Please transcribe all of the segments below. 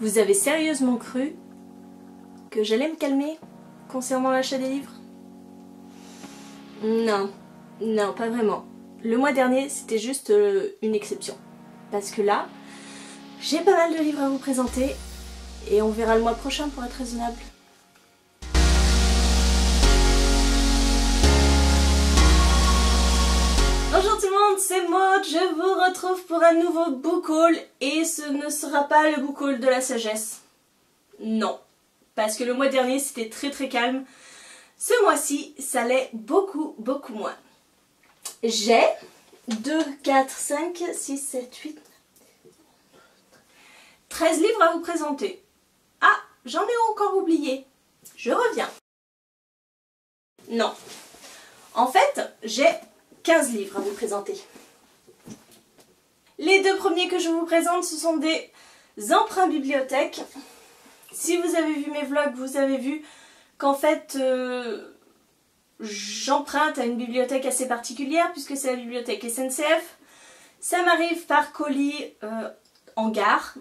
Vous avez sérieusement cru que j'allais me calmer concernant l'achat des livres? Non, non, pas vraiment. Le mois dernier, c'était juste une exception. Parce que là, j'ai pas mal de livres à vous présenter et on verra le mois prochain pour être raisonnable. Bonjour tout le monde, c'est Maud, je vous retrouve pour un nouveau book haul et ce ne sera pas le book haul de la sagesse. Non, parce que le mois dernier c'était très calme. Ce mois-ci, ça l'est beaucoup moins. J'ai 2, 4, 5, 6, 7, 8, 13 livres à vous présenter. Ah, j'en ai encore oublié. Je reviens. Non. En fait, j'ai 15 livres à vous présenter. Les deux premiers que je vous présente, ce sont des emprunts bibliothèque. Si vous avez vu mes vlogs, vous avez vu qu'en fait, j'emprunte à une bibliothèque assez particulière puisque c'est la bibliothèque SNCF. Ça m'arrive par colis en gare.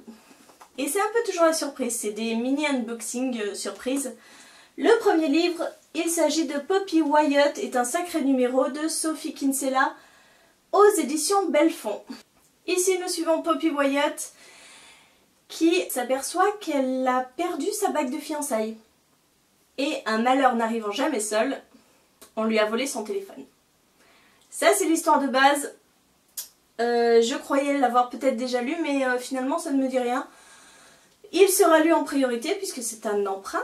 Et c'est un peu toujours la surprise, c'est des mini unboxing surprises. Le premier livre, il s'agit de Poppy Wyatt est un sacré numéro de Sophie Kinsella aux éditions Belfond. Ici nous suivons Poppy Wyatt qui s'aperçoit qu'elle a perdu sa bague de fiançailles. Et un malheur n'arrivant jamais seul, on lui a volé son téléphone. Ça c'est l'histoire de base. Je croyais l'avoir peut-être déjà lu mais finalement ça ne me dit rien. Il sera lu en priorité puisque c'est un emprunt.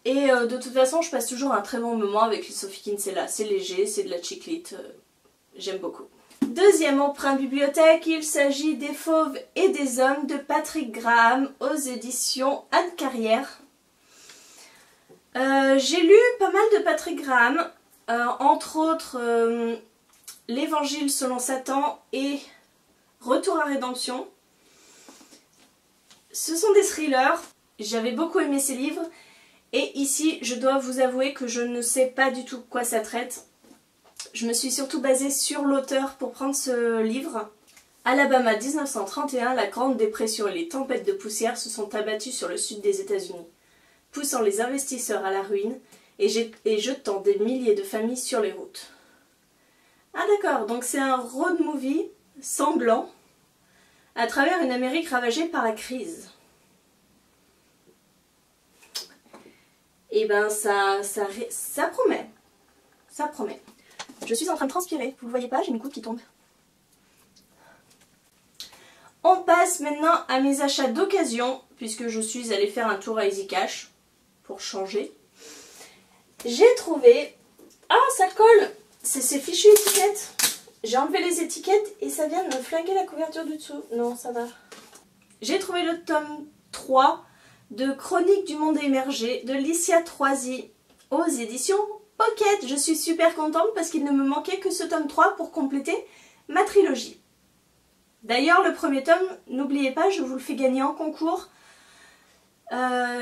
Et de toute façon, je passe toujours un très bon moment avec les Sophie Kinsella. C'est léger, c'est de la chiclite. J'aime beaucoup. Deuxième emprunt bibliothèque, il s'agit des Fauves et des Hommes de Patrick Graham aux éditions Anne Carrière. J'ai lu pas mal de Patrick Graham, entre autres L'Évangile selon Satan et Retour à Rédemption. Ce sont des thrillers, j'avais beaucoup aimé ces livres. Et ici, je dois vous avouer que je ne sais pas du tout de quoi ça traite. Je me suis surtout basée sur l'auteur pour prendre ce livre. Alabama 1931, la Grande Dépression et les tempêtes de poussière se sont abattues sur le sud des États-Unis, poussant les investisseurs à la ruine et jetant des milliers de familles sur les routes. Ah d'accord, donc c'est un road movie sanglant à travers une Amérique ravagée par la crise. Et ben ça promet. Ça promet. Je suis en train de transpirer. Vous le voyez pas, j'ai une goutte qui tombe. On passe maintenant à mes achats d'occasion, puisque je suis allée faire un tour à Easy Cash, pour changer. J'ai trouvé... Ah, ça colle! C'est ces fichues étiquettes. J'ai enlevé les étiquettes et ça vient de me flinguer la couverture du dessous. Non, ça va. J'ai trouvé le tome 3 de Chroniques du monde émergé de Licia Troisi aux éditions Pocket. Je suis super contente parce qu'il ne me manquait que ce tome 3 pour compléter ma trilogie. D'ailleurs le premier tome, n'oubliez pas, je vous le fais gagner en concours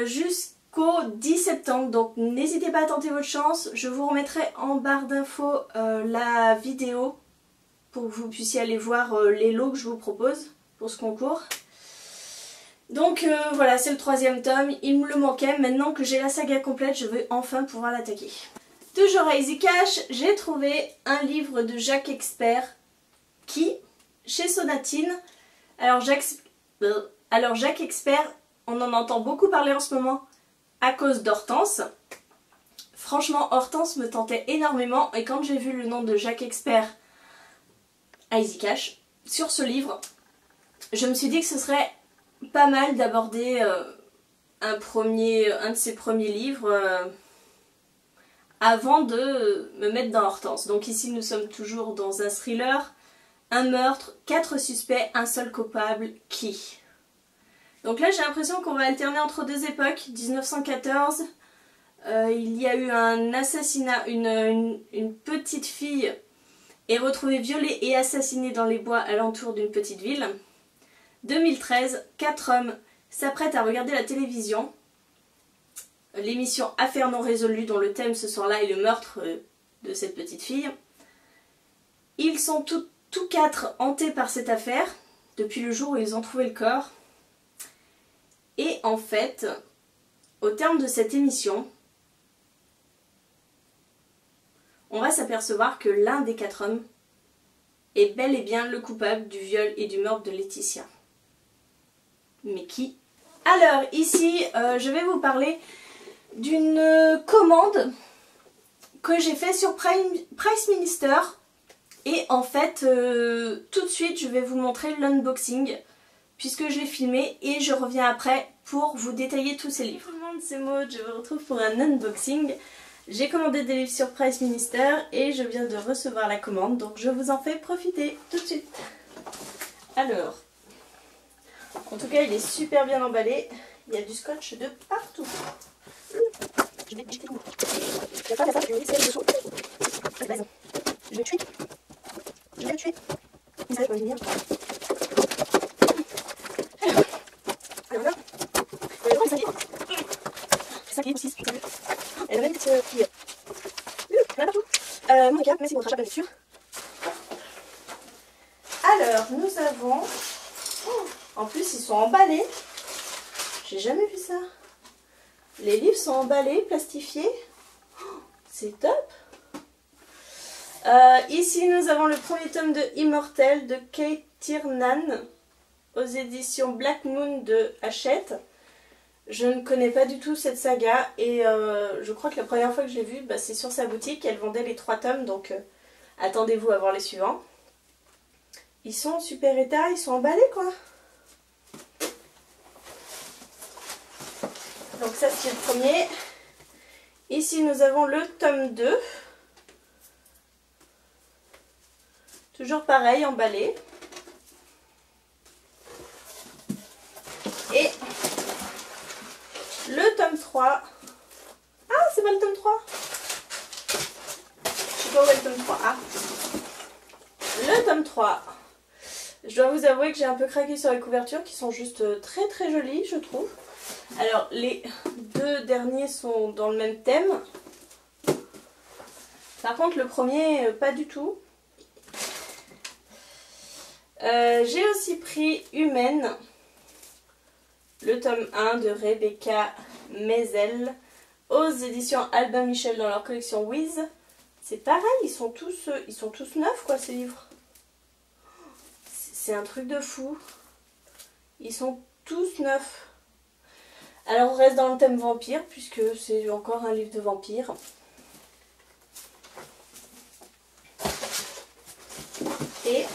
jusqu'au 10 septembre. Donc n'hésitez pas à tenter votre chance. Je vous remettrai en barre d'infos la vidéo pour que vous puissiez aller voir les lots que je vous propose pour ce concours. Donc voilà, c'est le troisième tome, il me le manquait, maintenant que j'ai la saga complète, je vais enfin pouvoir l'attaquer. Toujours à Easy Cash, j'ai trouvé un livre de Jacques Expert qui, chez Sonatine, alors Jacques Expert, on en entend beaucoup parler en ce moment à cause d'Hortense. Franchement, Hortense me tentait énormément et quand j'ai vu le nom de Jacques Expert à Easy Cash, sur ce livre, je me suis dit que ce serait pas mal d'aborder un de ses premiers livres avant de me mettre dans Hortense. Donc ici nous sommes toujours dans un thriller, un meurtre, 4 suspects, un seul coupable, qui? Donc là j'ai l'impression qu'on va alterner entre deux époques. 1914, il y a eu un assassinat, une petite fille est retrouvée violée et assassinée dans les bois alentour d'une petite ville. 2013, 4 hommes s'apprêtent à regarder la télévision. L'émission Affaires non résolues dont le thème ce soir-là est le meurtre de cette petite fille. Ils sont tous 4 hantés par cette affaire depuis le jour où ils ont trouvé le corps. en fait, au terme de cette émission, on va s'apercevoir que l'un des 4 hommes est bel et bien le coupable du viol et du meurtre de Laetitia. Mais qui? Alors ici, je vais vous parler d'une commande que j'ai fait sur Price Minister. Et en fait, tout de suite, je vais vous montrer l'unboxing puisque je l'ai filmé et je reviens après pour vous détailler tous ces livres. Tout le monde, c'est Maud, je vous retrouve pour un unboxing. J'ai commandé des livres sur Price Minister et je viens de recevoir la commande, donc je vous en fais profiter tout de suite. Alors, en tout cas, il est super bien emballé. Il y a du scotch de partout. Je vais jeter tout. Je vais pas faire ça, je vais laisser le dessous. Je vais tuer. Je vais le tuer. Vous savez quoi, je vais bien. Alors là, le grand est 5 livres. 5 livres ou 6, je sais plus. Elle a même une petite fille. Il y en a partout. Mon regard, mais c'est votre achat, bien sûr. Alors, nous avons... En plus, ils sont emballés. J'ai jamais vu ça. Les livres sont emballés, plastifiés. C'est top. Ici, nous avons le premier tome de Immortel de Kate Tiernan aux éditions Black Moon de Hachette. Je ne connais pas du tout cette saga et je crois que la première fois que je l'ai vue, c'est sur sa boutique. Elle vendait les 3 tomes, donc attendez-vous à voir les suivants. Ils sont en super état, ils sont emballés quoi. Donc ça c'est le premier. Ici nous avons le tome 2. Toujours pareil, emballé. Et le tome 3. Ah, c'est pas le tome 3. Je sais pas où est le tome 3. Ah. Le tome 3. Je dois vous avouer que j'ai un peu craqué sur les couvertures qui sont juste très très jolies, je trouve. Alors, les 2 derniers sont dans le même thème. Par contre, le premier, pas du tout. J'ai aussi pris Humaine, le tome 1 de Rebecca Meisel aux éditions Albin Michel dans leur collection Wiz. C'est pareil, ils sont tous neufs quoi ces livres. C'est un truc de fou. Ils sont tous neufs. Alors on reste dans le thème vampire puisque c'est encore un livre de vampire. Et...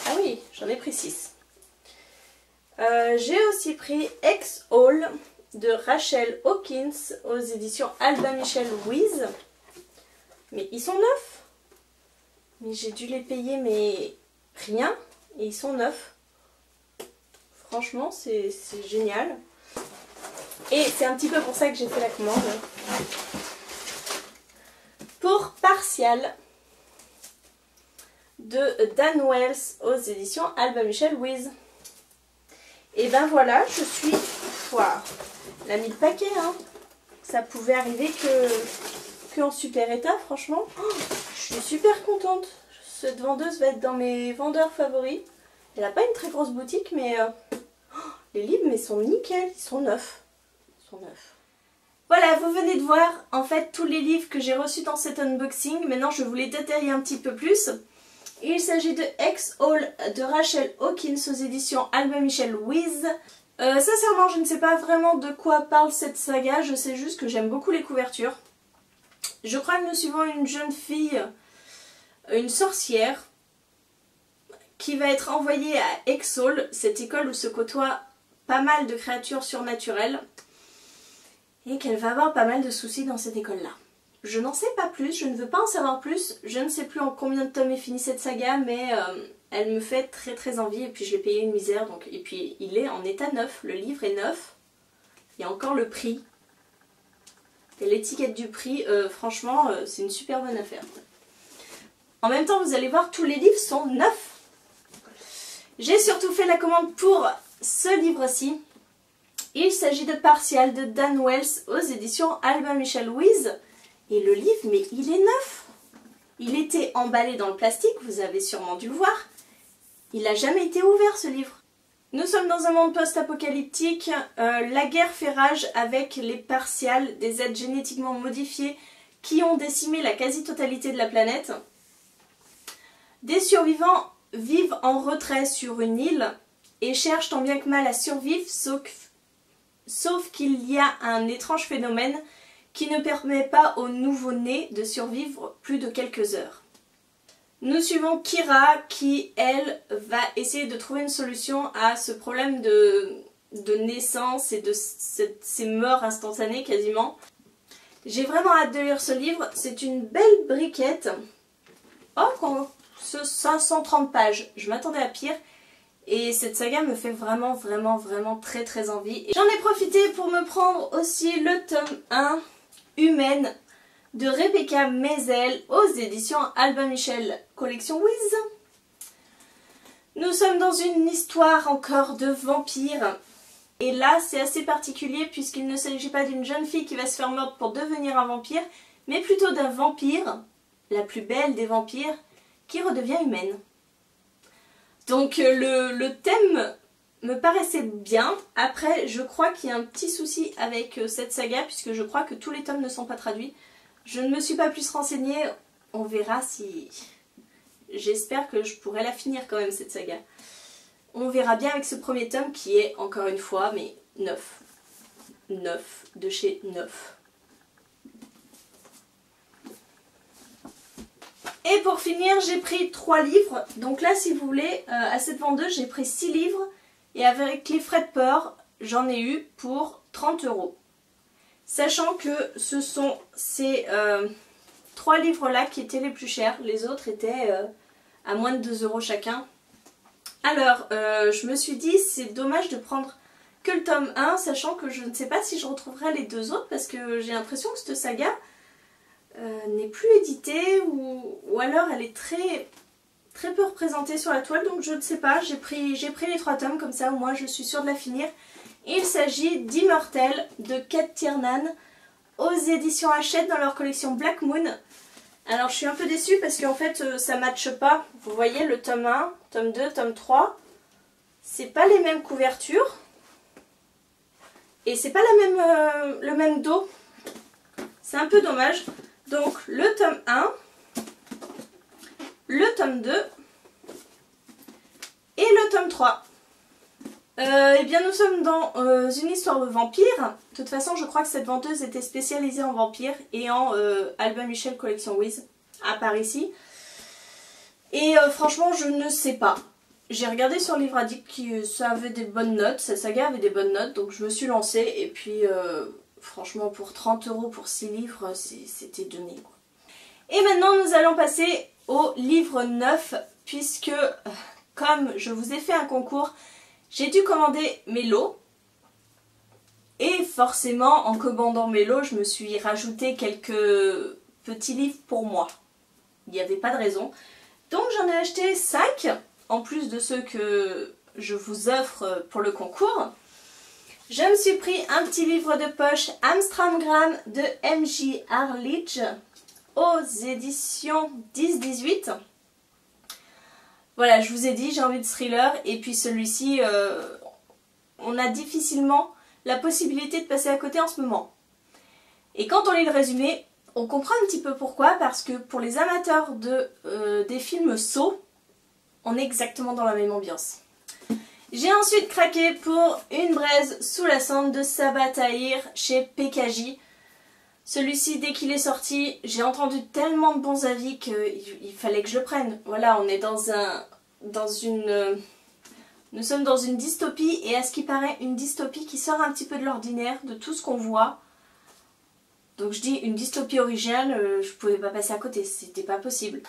ah oui, j'en ai pris 6. J'ai aussi pris X-Hall de Rachel Hawkins aux éditions Albin Michel Wiz. Mais ils sont neufs. Mais j'ai dû les payer mais rien. Et ils sont neufs. Franchement c'est génial. Et c'est un petit peu pour ça que j'ai fait la commande. Pour Partial de Dan Wells aux éditions Albin Michel Wiz. Et ben voilà, je suis foire. Elle a mis le paquet, hein. Ça pouvait arriver que en super état, franchement. Oh, je suis super contente. Cette vendeuse va être dans mes vendeurs favoris. Elle n'a pas une très grosse boutique, mais les livres mais sont nickel, ils sont neufs. Ils sont neufs. Voilà, vous venez de voir en fait tous les livres que j'ai reçus dans cet unboxing. Maintenant, je voulais détailler un petit peu plus. Il s'agit de X-Hall de Rachel Hawkins aux éditions Albin Michel Wiz. Sincèrement, je ne sais pas vraiment de quoi parle cette saga. Je sais juste que j'aime beaucoup les couvertures. Je crois que nous suivons une jeune fille, une sorcière, qui va être envoyée à X-Hall, cette école où se côtoient pas mal de créatures surnaturelles. Et qu'elle va avoir pas mal de soucis dans cette école-là. Je n'en sais pas plus, je ne veux pas en savoir plus. Je ne sais plus en combien de tomes est finie cette saga, mais elle me fait très très envie. Et puis je l'ai payé une misère, donc et puis il est en état neuf, le livre est neuf. Il y a encore le prix. Et l'étiquette du prix, franchement, c'est une super bonne affaire. En même temps, vous allez voir, tous les livres sont neufs. J'ai surtout fait la commande pour ce livre-ci. Il s'agit de Partial de Dan Wells aux éditions Albin Michel Wiz. Et le livre, mais il est neuf. Il était emballé dans le plastique, vous avez sûrement dû le voir. Il n'a jamais été ouvert ce livre. Nous sommes dans un monde post-apocalyptique, la guerre fait rage avec les Partials, des êtres génétiquement modifiés qui ont décimé la quasi-totalité de la planète. Des survivants vivent en retrait sur une île et cherchent tant bien que mal à survivre, sauf qu'il y a un étrange phénomène qui ne permet pas aux nouveau-nés de survivre plus de quelques heures. Nous suivons Kira qui, elle, va essayer de trouver une solution à ce problème de naissance et de ces morts instantanées quasiment. J'ai vraiment hâte de lire ce livre, c'est une belle briquette. Oh, 530 pages, je m'attendais à pire. Et cette saga me fait vraiment très envie. J'en ai profité pour me prendre aussi le tome 1, Humaine, de Rebecca Maisel aux éditions Albin Michel, collection Wiz. Nous sommes dans une histoire encore de vampires. Et là, c'est assez particulier puisqu'il ne s'agit pas d'une jeune fille qui va se faire mordre pour devenir un vampire, mais plutôt d'un vampire, la plus belle des vampires, qui redevient humaine. Donc le thème me paraissait bien. Après, je crois qu'il y a un petit souci avec cette saga puisque je crois que tous les tomes ne sont pas traduits. Je ne me suis pas plus renseignée, on verra si... J'espère que je pourrai la finir quand même cette saga. On verra bien avec ce premier tome qui est, encore une fois, mais neuf. Neuf, de chez Neuf. Et pour finir, j'ai pris 3 livres. Donc là, si vous voulez, à cette vendeuse, j'ai pris 6 livres. Et avec les frais de port, j'en ai eu pour 30 €. Sachant que ce sont ces 3 livres-là qui étaient les plus chers. Les autres étaient à moins de 2 € chacun. Alors, je me suis dit, c'est dommage de prendre que le tome 1, sachant que je ne sais pas si je retrouverai les 2 autres, parce que j'ai l'impression que cette saga n'est plus éditée, ou alors elle est très peu représentée sur la toile, donc je ne sais pas. J'ai pris les 3 tomes, comme ça au moins je suis sûre de la finir. Il s'agit d'Immortel de Kate Tiernan aux éditions Hachette dans leur collection Black Moon. Alors je suis un peu déçue parce qu'en fait ça ne matche pas. Vous voyez le tome 1, tome 2, tome 3, c'est pas les mêmes couvertures et c'est pas le même dos. C'est un peu dommage. Donc le tome 1, le tome 2 et le tome 3. Eh bien nous sommes dans une histoire de vampire. De toute façon je crois que cette vendeuse était spécialisée en vampires et en Albin Michel collection Wiz, à part ici. Et franchement je ne sais pas. J'ai regardé sur Livre Addict que ça avait des bonnes notes, cette saga avait des bonnes notes, donc je me suis lancée et puis franchement pour 30 € pour 6 livres c'était donné quoi. Et maintenant nous allons passer au livre 9 puisque comme je vous ai fait un concours, j'ai dû commander mes lots et forcément en commandant mes lots je me suis rajouté quelques petits livres pour moi. Il n'y avait pas de raison. Donc j'en ai acheté 5 en plus de ceux que je vous offre pour le concours. Je me suis pris un petit livre de poche Amstramgram de M.J. Arledge aux éditions 10-18. Voilà, je vous ai dit, j'ai envie de thriller et puis celui-ci, on a difficilement la possibilité de passer à côté en ce moment. Et quand on lit le résumé, on comprend un petit peu pourquoi, parce que pour les amateurs des films Saw, on est exactement dans la même ambiance. J'ai ensuite craqué pour Une braise sous la cendre de Sabaa Tahir chez PKJ. Celui-ci, dès qu'il est sorti, j'ai entendu tellement de bons avis qu'il fallait que je le prenne. Voilà, on est nous sommes dans une dystopie, et à ce qui paraît, une dystopie qui sort un petit peu de l'ordinaire, de tout ce qu'on voit. Donc je dis une dystopie originale, je pouvais pas passer à côté, c'était pas possible.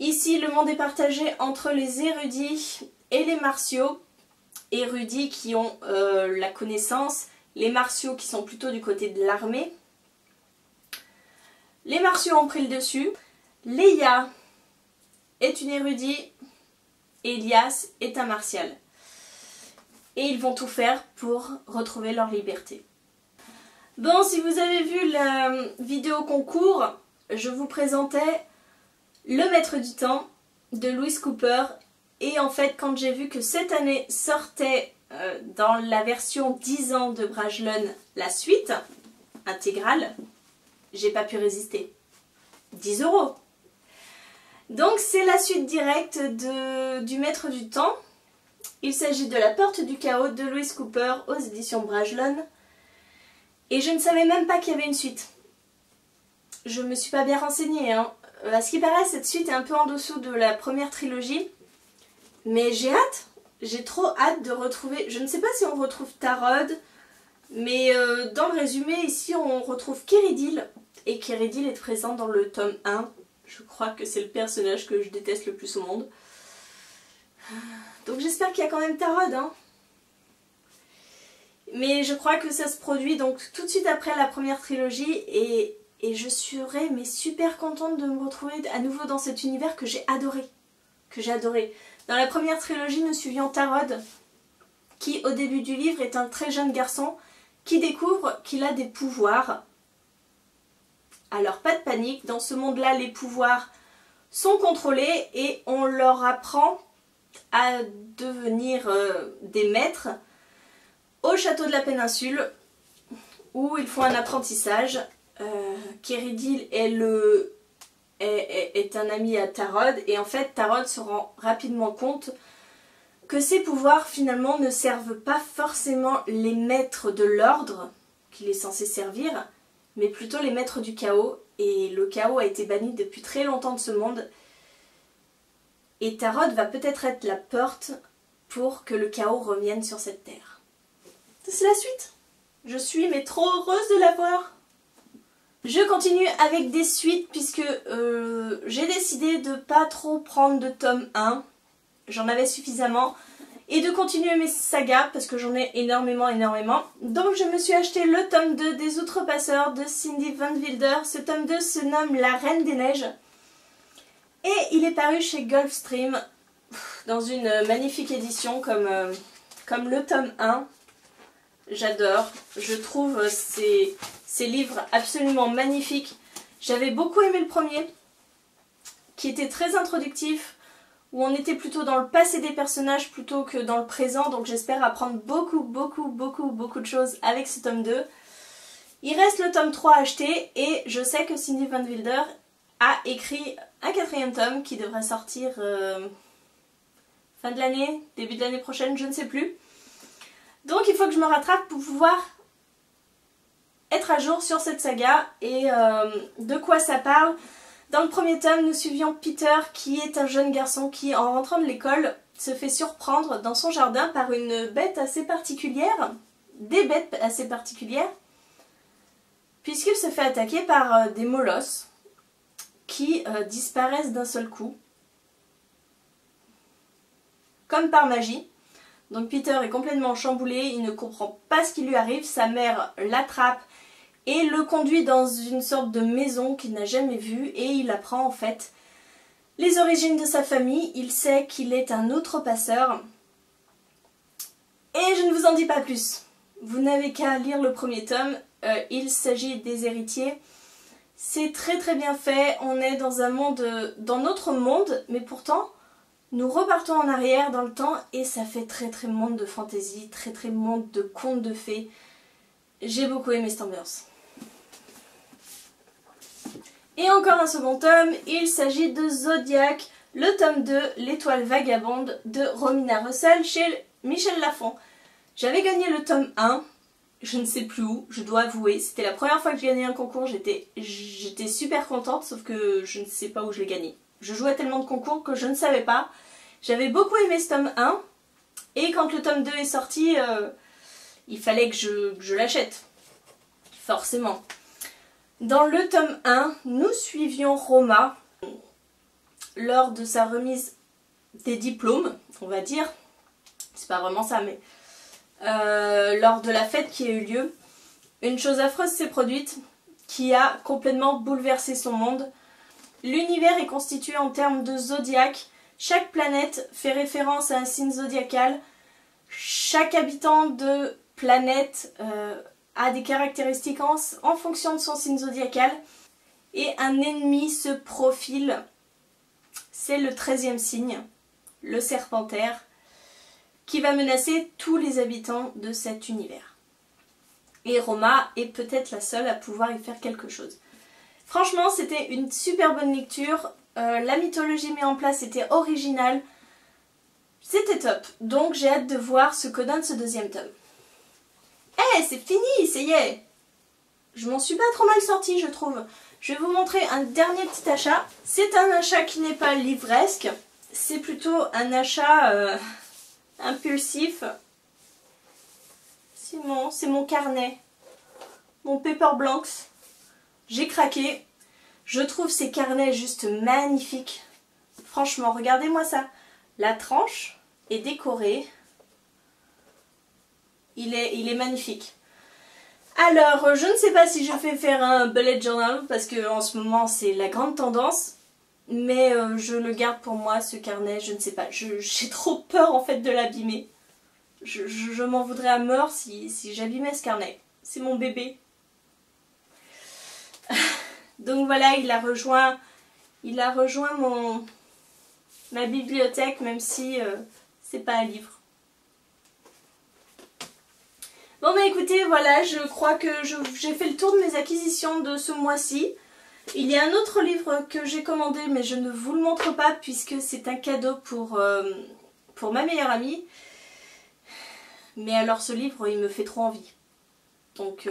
Ici, le monde est partagé entre les érudits et les martiaux. Érudits qui ont la connaissance, les martiaux qui sont plutôt du côté de l'armée. Les martiaux ont pris le dessus. Leia est une érudite, Elias est un martial. Et ils vont tout faire pour retrouver leur liberté. Bon, si vous avez vu la vidéo concours, je vous présentais Le Maître du Temps de Louise Cooper. Et en fait, quand j'ai vu que cette année sortait dans la version 10 ans de Brajlon, la suite intégrale, j'ai pas pu résister. 10 €. Donc c'est la suite directe du Maître du Temps. Il s'agit de La Porte du Chaos de Louise Cooper aux éditions Brajlon. Et je ne savais même pas qu'il y avait une suite. Je me suis pas bien renseignée, hein. À ce qui paraît, cette suite est un peu en dessous de la première trilogie. Mais j'ai hâte. J'ai trop hâte de retrouver... Je ne sais pas si on retrouve Tarod, mais dans le résumé, ici, on retrouve Kéridil. Et Kéridil est présent dans le tome 1. Je crois que c'est le personnage que je déteste le plus au monde. Donc j'espère qu'il y a quand même Tarod, hein. Mais je crois que ça se produit donc tout de suite après la première trilogie et je serais mais super contente de me retrouver à nouveau dans cet univers que j'ai adoré. Dans la première trilogie, nous suivions Tarod, qui au début du livre est un très jeune garçon qui découvre qu'il a des pouvoirs. Alors pas de panique, dans ce monde-là, les pouvoirs sont contrôlés et on leur apprend à devenir des maîtres au château de la péninsule où ils font un apprentissage. Kéridil est un ami à Tarod et en fait Tarod se rend rapidement compte que ses pouvoirs finalement ne servent pas forcément les maîtres de l'ordre qu'il est censé servir, mais plutôt les maîtres du chaos, et le chaos a été banni depuis très longtemps de ce monde et Tarod va peut-être être la porte pour que le chaos revienne sur cette terre. C'est la suite. Je suis mais trop heureuse de la voir. Je continue avec des suites puisque j'ai décidé de pas trop prendre de tome 1. J'en avais suffisamment. Et de continuer mes sagas parce que j'en ai énormément. Donc je me suis acheté le tome 2 des Outrepasseurs de Cindy Van Wilder. Ce tome 2 se nomme La Reine des Neiges. Et il est paru chez Gulfstream dans une magnifique édition comme le tome 1. J'adore, je trouve ces livres absolument magnifiques. J'avais beaucoup aimé le premier, qui était très introductif, où on était plutôt dans le passé des personnages plutôt que dans le présent, donc j'espère apprendre beaucoup de choses avec ce tome 2. Il reste le tome 3 à acheter, et je sais que Cindy Van Wilder a écrit un 4e tome qui devrait sortir fin de l'année, début de l'année prochaine, je ne sais plus. Donc il faut que je me rattrape pour pouvoir être à jour sur cette saga et de quoi ça parle. Dans le premier tome, nous suivions Peter qui est un jeune garçon qui, en rentrant de l'école, se fait surprendre dans son jardin par une bête assez particulière, des bêtes assez particulières, puisqu'il se fait attaquer par des molosses qui disparaissent d'un seul coup, comme par magie. Donc Peter est complètement chamboulé, il ne comprend pas ce qui lui arrive, sa mère l'attrape et le conduit dans une sorte de maison qu'il n'a jamais vue et il apprend en fait les origines de sa famille. Il sait qu'il est un outrepasseur et je ne vous en dis pas plus. Vous n'avez qu'à lire le premier tome, il s'agit des héritiers. C'est très bien fait, on est dans un monde, dans notre monde, mais pourtant nous repartons en arrière dans le temps et ça fait très monde de fantasy, très monde de contes de fées. J'ai beaucoup aimé cette ambiance. Et encore un second tome, il s'agit de Zodiac, le tome 2, L'étoile vagabonde de Romina Russell chez Michel Lafon. J'avais gagné le tome 1, je ne sais plus où, je dois avouer, c'était la première fois que j'ai gagné un concours, j'étais super contente, sauf que je ne sais pas où je l'ai gagné. Je jouais tellement de concours que je ne savais pas. J'avais beaucoup aimé ce tome 1, et quand le tome 2 est sorti, il fallait que je l'achète, forcément. Dans le tome 1, nous suivions Roma lors de sa remise des diplômes, on va dire. C'est pas vraiment ça, mais lors de la fête qui a eu lieu, une chose affreuse s'est produite qui a complètement bouleversé son monde. L'univers est constitué en termes de zodiaque. Chaque planète fait référence à un signe zodiacal. Chaque habitant de planète a des caractéristiques en fonction de son signe zodiacal. Et un ennemi se profile. C'est le 13e signe, le Serpentaire. qui va menacer tous les habitants de cet univers. Et Roma est peut-être la seule à pouvoir y faire quelque chose. Franchement, c'était une super bonne lecture. La mythologie mise en place était originale. C'était top. Donc j'ai hâte de voir ce que donne ce deuxième tome. Eh, c'est fini, ça y est. Je m'en suis pas trop mal sortie, je trouve. Je vais vous montrer un dernier petit achat. C'est un achat qui n'est pas livresque. C'est plutôt un achat impulsif. C'est mon carnet. Mon Paper Blanks. J'ai craqué. Je trouve ces carnets juste magnifiques. Franchement, regardez-moi ça. La tranche est décorée. Il est magnifique. Alors, je ne sais pas si je vais faire un bullet journal parce que en ce moment c'est la grande tendance. Mais je le garde pour moi, ce carnet, je ne sais pas. J'ai trop peur en fait de l'abîmer. Je m'en voudrais à mort si j'abîmais ce carnet. C'est mon bébé. Donc voilà, il a rejoint ma bibliothèque, même si c'est pas un livre. Bon bah écoutez, voilà, je crois que j'ai fait le tour de mes acquisitions de ce mois-ci. Il y a un autre livre que j'ai commandé, mais je ne vous le montre pas puisque c'est un cadeau pour ma meilleure amie. Mais alors ce livre, il me fait trop envie. Donc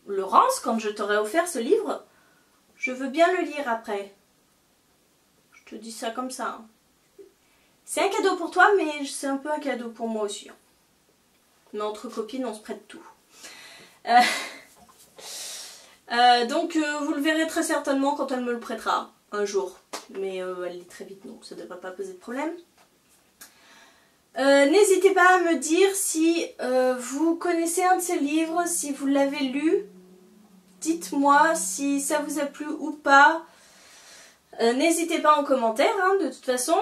Laurence, quand je t'aurai offert ce livre, je veux bien le lire après. Je te dis ça comme ça. Hein. C'est un cadeau pour toi, mais c'est un peu un cadeau pour moi aussi. Hein. Mais entre copines, on se prête tout. Donc vous le verrez très certainement quand elle me le prêtera, un jour. Mais elle lit très vite, donc ça ne devrait pas poser de problème. N'hésitez pas à me dire si vous connaissez un de ces livres, si vous l'avez lu. Dites-moi si ça vous a plu ou pas. N'hésitez pas en commentaire, hein, de toute façon.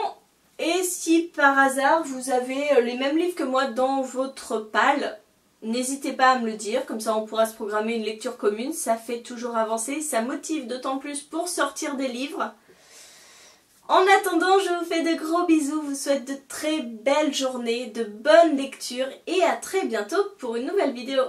Et si par hasard vous avez les mêmes livres que moi dans votre palle, n'hésitez pas à me le dire, comme ça on pourra se programmer une lecture commune, ça fait toujours avancer, ça motive d'autant plus pour sortir des livres. En attendant, je vous fais de gros bisous, vous souhaite de très belles journées, de bonnes lectures et à très bientôt pour une nouvelle vidéo.